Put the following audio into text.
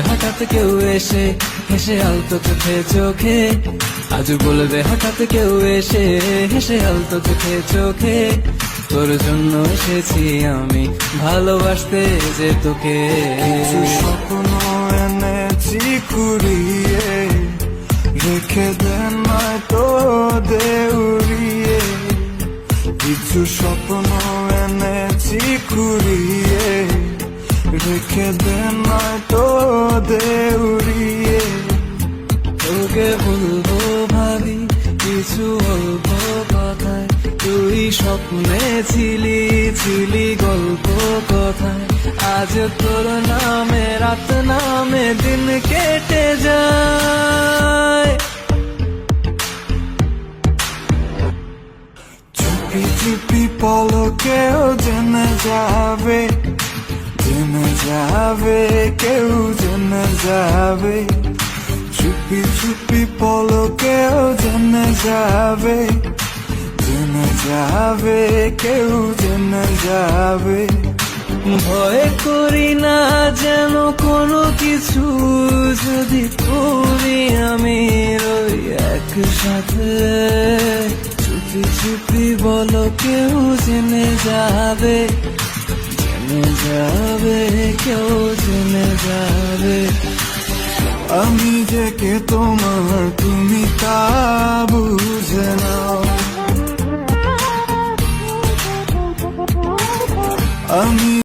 হঠাৎ কেউ এসে হেসে আলতো চোখে চোখে, আজ বলবে হঠাৎ কেউ এসে হেসে আলতো চোখে চোখে, তোর জন্য এসেছি আমি ভালোবাসতে যে তোকে। কিছু স্বপ্ন এনেছি কুড়িয়ে, রেখে দেন নয়তো দেউড়িয়ে। কিছু স্বপ্ন এনেছি কুড়িয়ে, রেখে দেন নয়তো দেউড়িয়ে। তোকে বলবো ভাবি কিছু অল্প কথায়, তুই স্বপ্নে ছিলি ছিলি গল্প কথায়, আজ তোর নামে রাত নামে দিন কেটে যায়। চুপি চুপি পলকেও জেনে যাবে, জেনে যাবে, কেউ জেনে যাবে। চুপি চুপি পলকেও জেনে যাবে, জেনে যাবে, কেউ জেনে যাবে। ভয় করি না যেন কোনো কিছু, যদি তুমি আমি রই একসাথে। চুপি চুপি বলো কেউ জেনে যাবে, জেনে যাবে, কেউ জেনে যাবে। আমি যে কে তোমার তুমি তা বুঝে নাও, আমি